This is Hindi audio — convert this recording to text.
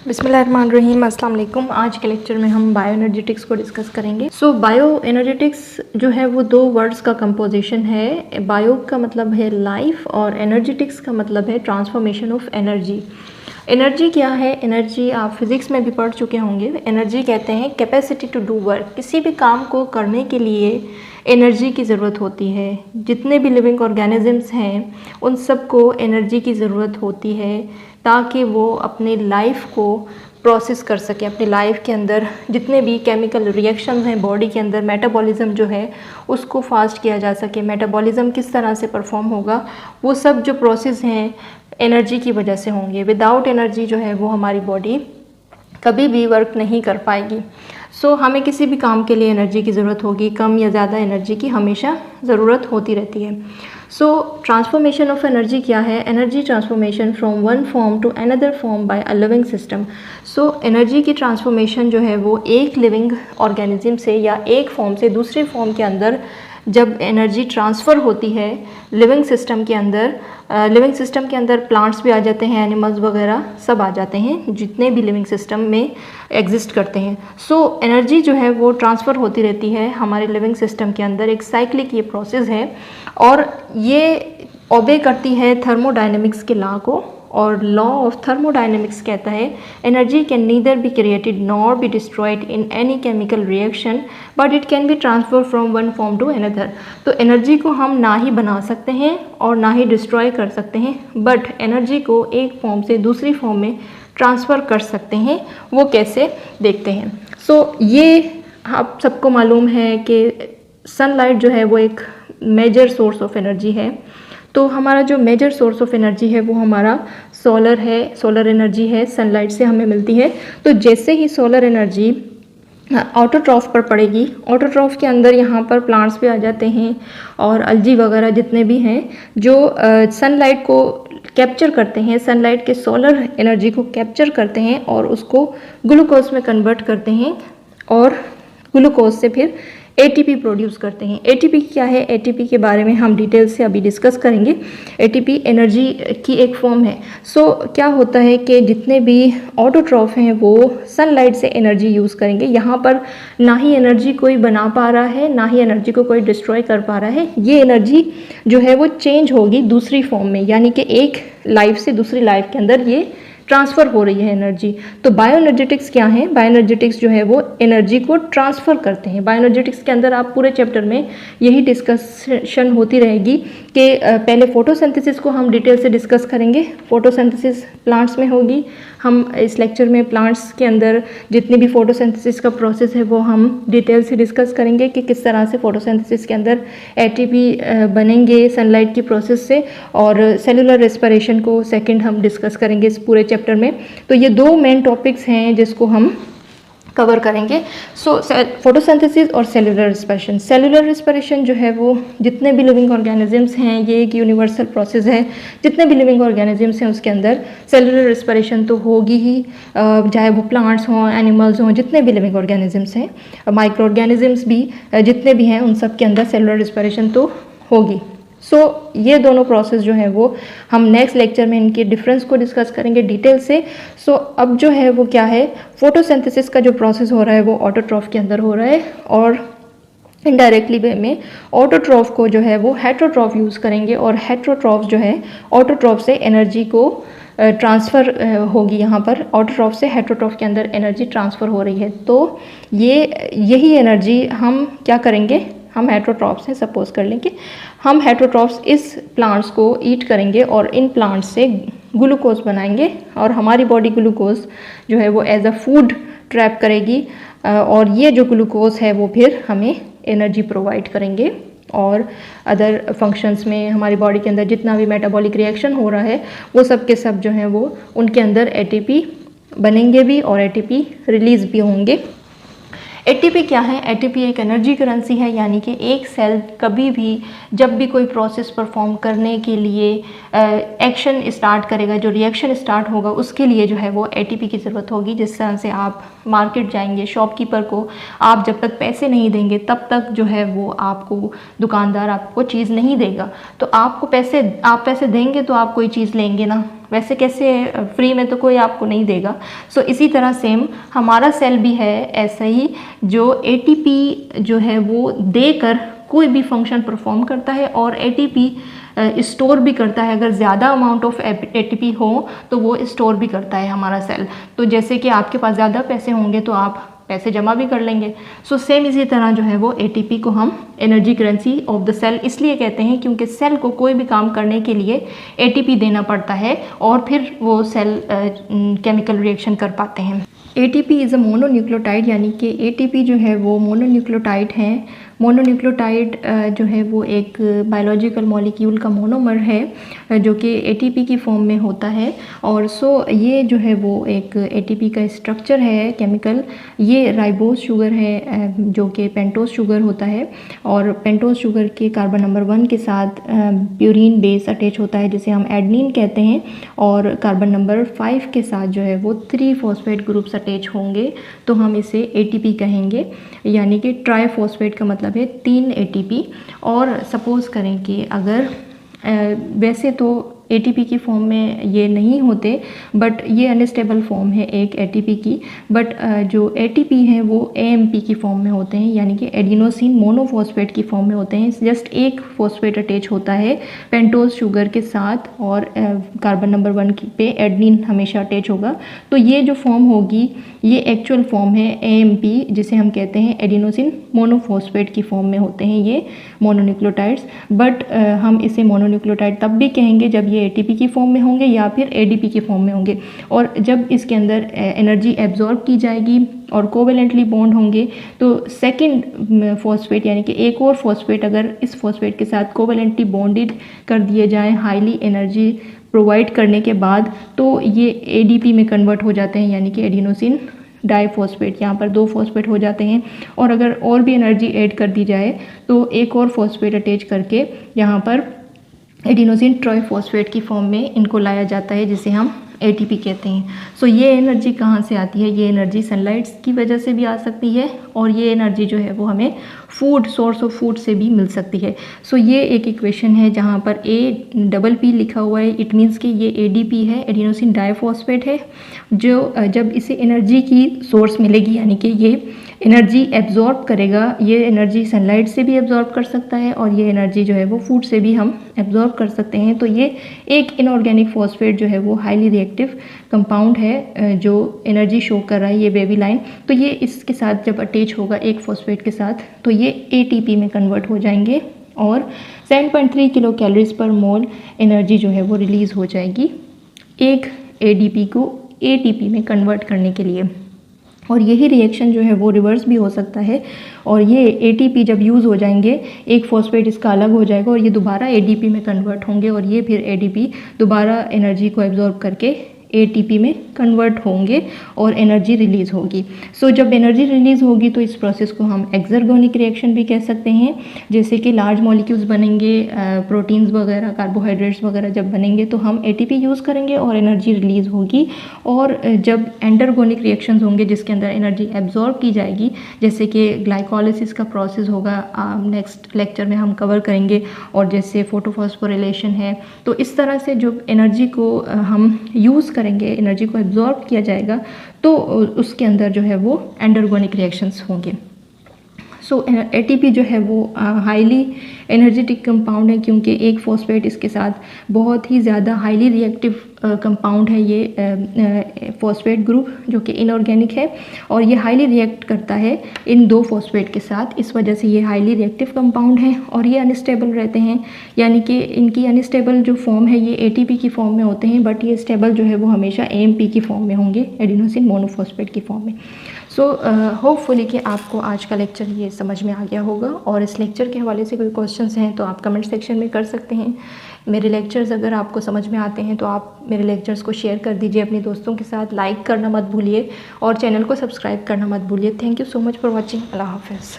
बिस्मिल्लाहिर्रहमानिर्रहीम, अस्सलाम वालेकुम। आज के लेक्चर में हम बायो एनर्जेटिक्स को डिस्कस करेंगे। बायो एनर्जेटिक्स जो है वो दो वर्ड्स का कंपोजिशन है। बायो का मतलब है लाइफ और एनर्जेटिक्स का मतलब है ट्रांसफॉर्मेशन ऑफ एनर्जी। एनर्जी क्या है? एनर्जी आप फिज़िक्स में भी पढ़ चुके होंगे। एनर्जी कहते हैं कैपेसिटी टू डू वर्क। किसी भी काम को करने के लिए एनर्जी की ज़रूरत होती है। जितने भी लिविंग ऑर्गेनिजम्स हैं उन सबको एनर्जी की ज़रूरत होती है ताकि वो अपने लाइफ को प्रोसेस कर सके। अपनी लाइफ के अंदर जितने भी केमिकल रिएक्शंस हैं बॉडी के अंदर, मेटाबॉलिज्म जो है उसको फास्ट किया जा सके। मेटाबॉलिज्म किस तरह से परफॉर्म होगा, वो सब जो प्रोसेस हैं एनर्जी की वजह से होंगे। विदाउट एनर्जी जो है वो हमारी बॉडी कभी भी वर्क नहीं कर पाएगी। हमें किसी भी काम के लिए एनर्जी की ज़रूरत होगी, कम या ज़्यादा एनर्जी की हमेशा ज़रूरत होती रहती है। ट्रांसफॉर्मेशन ऑफ एनर्जी क्या है? Energy transformation from one form to another form by a living system. Energy की ट्रांसफॉर्मेशन जो है वो एक लिविंग ऑर्गेनिज्म से या एक फॉर्म से दूसरे फॉर्म के अंदर जब एनर्जी ट्रांसफ़र होती है लिविंग सिस्टम के अंदर, लिविंग सिस्टम के अंदर प्लांट्स भी आ जाते हैं, एनिमल्स वगैरह सब आ जाते हैं जितने भी लिविंग सिस्टम में एग्जिस्ट करते हैं। एनर्जी जो है वो ट्रांसफ़र होती रहती है हमारे लिविंग सिस्टम के अंदर। एक साइक्लिक ये प्रोसेस है और ये ओबे करती है थर्मोडायनेमिक्स के लॉ को। और लॉ ऑफ थर्मोडायनेमिक्स कहता है energy can neither be created nor be destroyed in any chemical reaction but it can be transfer from one form to another. तो एनर्जी को हम ना ही बना सकते हैं और ना ही डिस्ट्रॉय कर सकते हैं, बट एनर्जी को एक फॉर्म से दूसरी फॉर्म में ट्रांसफ़र कर सकते हैं। वो कैसे देखते हैं। ये आप सबको मालूम है कि सनलाइट जो है वो एक मेजर सोर्स ऑफ एनर्जी है। तो हमारा जो मेजर सोर्स ऑफ एनर्जी है वो हमारा सोलर है, सोलर एनर्जी है, सनलाइट से हमें मिलती है। तो जैसे ही सोलर एनर्जी ऑटोट्रॉफ पर पड़ेगी, ऑटोट्रॉफ के अंदर यहाँ पर प्लांट्स भी आ जाते हैं और अलजी वगैरह जितने भी हैं जो सनलाइट को कैप्चर करते हैं, सनलाइट के सोलर एनर्जी को कैप्चर करते हैं और उसको ग्लूकोज में कन्वर्ट करते हैं और ग्लूकोज से फिर एटीपी प्रोड्यूस करते हैं। एटीपी क्या है? एटीपी के बारे में हम डिटेल से अभी डिस्कस करेंगे। एटीपी एनर्जी की एक फॉर्म है। क्या होता है कि जितने भी ऑटोट्रॉफ हैं वो सनलाइट से एनर्जी यूज़ करेंगे। यहाँ पर ना ही एनर्जी कोई बना पा रहा है, ना ही एनर्जी को कोई डिस्ट्रॉय कर पा रहा है। ये एनर्जी जो है वो चेंज होगी दूसरी फॉर्म में, यानी कि एक लाइफ से दूसरी लाइफ के अंदर ये ट्रांसफ़र हो रही है एनर्जी। तो बायो एनर्जेटिक्स क्या है? बायो एनर्जेटिक्स जो है वो एनर्जी को ट्रांसफ़र करते हैं। बायो एनर्जेटिक्स के अंदर आप पूरे चैप्टर में यही डिस्कशन होती रहेगी कि पहले फोटोसिंथेसिस को हम डिटेल से डिस्कस करेंगे। फोटोसिंथेसिस प्लांट्स में होगी। हम इस लेक्चर में प्लांट्स के अंदर जितनी भी फोटोसिंथेसिस का प्रोसेस है वो हम डिटेल से डिस्कस करेंगे कि किस तरह से फोटोसिंथेसिस के अंदर एटीपी बनेंगे सनलाइट की प्रोसेस से। और सेलुलर रेस्पिरेशन को सेकंड हम डिस्कस करेंगे इस पूरे चैप्टर में। तो ये दो मेन टॉपिक्स हैं जिसको हम कवर करेंगे। फोटोसिंथेसिस और सेलुलर रेस्पिरेशन। सेलुलर रेस्पिरेशन जो है वो जितने भी लिविंग ऑर्गेनिजम्स हैं ये एक यूनिवर्सल प्रोसेस है। जितने भी लिविंग ऑर्गेनिजम्स हैं उसके अंदर सेलुलर रेस्पिरेशन तो होगी ही, चाहे वो प्लांट्स हों, एनिमल्स हों, जितने भी लिविंग ऑर्गेनिजम्स हैं, माइक्रो ऑर्गेनिजम्स भी जितने भी हैं उन सब के अंदर सेलुलर रेस्पिरेशन तो होगी। ये दोनों प्रोसेस जो है वो हम नेक्स्ट लेक्चर में इनके डिफरेंस को डिस्कस करेंगे डिटेल से। अब जो है वो क्या है, फोटोसिंथेसिस का जो प्रोसेस हो रहा है वो ऑटोट्रॉफ के अंदर हो रहा है और इनडायरेक्टली वे में ऑटोट्रॉफ को जो है वो हेट्रोट्रॉफ यूज़ करेंगे और हेट्रोट्रॉफ जो है ऑटोट्रॉफ से एनर्जी को ट्रांसफ़र होगी। यहाँ पर ऑटोट्रॉफ से हेट्रोट्रॉफ के अंदर एनर्जी ट्रांसफ़र हो रही है। तो यही एनर्जी हम क्या करेंगे, हम हेट्रोट्रॉफ्स हैं, सपोज कर लें कि हम हेट्रोट्रॉफ्स इस प्लांट्स को ईट करेंगे और इन प्लांट्स से ग्लूकोज बनाएंगे और हमारी बॉडी ग्लूकोज जो है वो एज अ फूड ट्रैप करेगी और ये जो ग्लूकोज है वो फिर हमें एनर्जी प्रोवाइड करेंगे और अदर फंक्शंस में हमारी बॉडी के अंदर जितना भी मेटाबॉलिक रिएक्शन हो रहा है वो सब के सब जो है वो उनके अंदर एटीपी बनेंगे भी और एटीपी रिलीज़ भी होंगे। एटीपी क्या है? एटीपी एक एनर्जी करेंसी है, यानी कि एक सेल कभी भी जब भी कोई प्रोसेस परफॉर्म करने के लिए एक्शन स्टार्ट करेगा, जो रिएक्शन स्टार्ट होगा उसके लिए जो है वो एटीपी की ज़रूरत होगी। जिस तरह से आप मार्केट जाएंगे, शॉपकीपर को आप जब तक पैसे नहीं देंगे तब तक जो है वो आपको दुकानदार आपको चीज़ नहीं देगा। तो आप पैसे देंगे तो आप कोई चीज़ लेंगे ना। वैसे कैसे फ्री में तो कोई आपको नहीं देगा। सो इसी तरह सेम हमारा सेल भी है ऐसा ही, जो एटीपी जो है वो देकर कोई भी फंक्शन परफॉर्म करता है और एटीपी स्टोर भी करता है। अगर ज़्यादा अमाउंट ऑफ एटीपी हो तो वो स्टोर भी करता है हमारा सेल। तो जैसे कि आपके पास ज़्यादा पैसे होंगे तो आप पैसे जमा भी कर लेंगे। सो सेम इसी तरह जो है वो एटीपी को हम energy currency of the cell इसलिए कहते हैं क्योंकि सेल को कोई भी काम करने के लिए एटीपी देना पड़ता है और फिर वो सेल केमिकल रिएक्शन कर पाते हैं। एटीपी इज़ अ मोनोन्यूक्लियोटाइड, यानी कि एटीपी जो है वो मोनोन्यूक्लियोटाइड है। मोनोन्यूक्लियोटाइड जो है वो एक बायोलॉजिकल मॉलिक्यूल का मोनोमर है जो कि एटीपी की फॉर्म में होता है। और ये जो है वो एक एटीपी का स्ट्रक्चर है केमिकल। ये राइबोज शुगर है जो कि पेंटोज शुगर होता है, और पेंटोज शुगर के कार्बन नंबर 1 के साथ प्यूरीन बेस अटैच होता है जिसे हम एडनिन कहते हैं, और कार्बन नंबर 5 के साथ जो है वो 3 फॉस्फेट ग्रुप्स अटैच होंगे तो हम इसे एटीपी कहेंगे, यानी कि ट्राइफॉस्फेट का मतलब है 3 एटीपी। और सपोज़ करें कि अगर वैसे तो एटीपी की फॉर्म में ये नहीं होते, बट ये अनस्टेबल फॉर्म है एक एटीपी की, बट जो एटीपी हैं वो एएमपी की फॉर्म में होते हैं, यानी कि एडिनोसिन मोनोफॉस्फेट की फॉर्म में होते हैं। जस्ट एक फॉस्फेट अटैच होता है पेंटोज शुगर के साथ और कार्बन नंबर 1 पे एडनिन हमेशा अटैच होगा। तो ये जो फॉर्म होगी ये एक्चुअल फॉर्म है एएमपी, जिसे हम कहते हैं एडिनोसिन मोनोफॉस्फेट की फॉर्म में होते हैं ये मोनोन्यूक्लियोटाइड्स। बट हम इसे मोनोन्यूक्लियोटाइड तब भी कहेंगे जब ये एटीपी की फॉर्म में होंगे या फिर एडीपी की फॉर्म में होंगे, और जब इसके अंदर एनर्जी एब्जॉर्ब की जाएगी और कोवेलेंटली बॉन्ड होंगे तो सेकंड फॉस्फेट यानी कि एक और फॉस्फेट अगर इस फॉस्फेट के साथ कोवेलेंटली बॉन्डेड कर दिए जाएं हाईली एनर्जी प्रोवाइड करने के बाद, तो ये एडीपी में कन्वर्ट हो जाते हैं, यानी कि एडिनोसिन डाइफॉस्फेट। यहाँ पर 2 फॉस्फेट हो जाते हैं, और अगर और भी एनर्जी ऐड कर दी जाए तो एक और फॉस्फेट अटैच करके यहाँ पर एडिनोसिन ट्राइफॉस्फेट की फॉर्म में इनको लाया जाता है, जिसे हम एटीपी कहते हैं। सो ये एनर्जी कहाँ से आती है? ये एनर्जी सनलाइट की वजह से भी आ सकती है, और ये एनर्जी जो है वो हमें फूड, सोर्स ऑफ फूड से भी मिल सकती है। सो ये एक इक्वेशन है जहाँ पर APP लिखा हुआ है, इट मीन्स कि ये एडीपी है, एडिनोसिन डाइफॉस्फेट है, जो जब इसे एनर्जी की सोर्स मिलेगी यानी कि ये एनर्जी एब्जॉर्ब करेगा। ये एनर्जी सनलाइट से भी एब्जॉर्ब कर सकता है, और ये एनर्जी जो है वो फूड से भी हम एब्जॉर्ब कर सकते हैं। तो ये एक इनऑर्गेनिक फॉस्फेट जो है वो हाईली रिएक्टिव कंपाउंड है जो एनर्जी शो कर रहा है, ये बेबी लाइन। तो ये इसके साथ जब अटैच होगा एक फॉस्फेट के साथ तो ये एटीपी में कन्वर्ट हो जाएंगे, और 7.3 किलो कैलोरीज पर मोल एनर्जी जो है वो रिलीज़ हो जाएगी एक एडीपी को एटीपी में कन्वर्ट करने के लिए। और यही रिएक्शन जो है वो रिवर्स भी हो सकता है, और ये एटीपी जब यूज़ हो जाएंगे एक फॉस्फेट इसका अलग हो जाएगा और ये दोबारा एडीपी में कन्वर्ट होंगे, और ये फिर एडीपी दोबारा एनर्जी को एब्जॉर्ब करके एटीपी में कन्वर्ट होंगे और एनर्जी रिलीज़ होगी। सो जब एनर्जी रिलीज़ होगी तो इस प्रोसेस को हम एक्सर्गोनिक रिएक्शन भी कह सकते हैं। जैसे कि लार्ज मॉलिक्यूल्स बनेंगे, प्रोटीन्स वगैरह, कार्बोहाइड्रेट्स वगैरह जब बनेंगे तो हम एटीपी यूज़ करेंगे और एनर्जी रिलीज़ होगी। और जब एंडरगोनिक रिएक्शंस होंगे जिसके अंदर एनर्जी एब्जॉर्ब की जाएगी, जैसे कि ग्लाइकोलिसिस का प्रोसेस होगा, नेक्स्ट लेक्चर में हम कवर करेंगे, और जैसे फोटोफॉस्फोरिलेशन है, तो इस तरह से जो एनर्जी को हम यूज़ करेंगे, एनर्जी को एब्जॉर्ब किया जाएगा, तो उसके अंदर जो है वो एंडरगोनिक रिएक्शंस होंगे। सो एटीपी जो है वो हाईली एनर्जेटिक कंपाउंड है, क्योंकि एक फॉस्फेट इसके साथ बहुत ही ज़्यादा हाईली रिएक्टिव कंपाउंड है ये फॉस्फेट ग्रुप, जो कि इनऑर्गेनिक है, और ये हाईली रिएक्ट करता है इन 2 फॉस्फेट के साथ। इस वजह से ये हाईली रिएक्टिव कंपाउंड है, और ये अनस्टेबल रहते हैं, यानी कि इनकी अनस्टेबल जो फॉर्म है ये एटीपी की फॉर्म में होते हैं, बट ये स्टेबल जो है वो हमेशा एएमपी की फॉर्म में होंगे, एडिनोसिन मोनोफॉस्फेट की फॉर्म में। सो होपफुली कि आपको आज का लेक्चर ये समझ में आ गया होगा, और इस लेक्चर के हवाले से कोई क्वेश्चंस हैं तो आप कमेंट सेक्शन में कर सकते हैं। मेरे लेक्चर्स अगर आपको समझ में आते हैं तो आप मेरे लेक्चर्स को शेयर कर दीजिए अपने दोस्तों के साथ, लाइक करना मत भूलिए, और चैनल को सब्सक्राइब करना मत भूलिए। Thank you so much for watching. अल्लाह हाफ़िज़।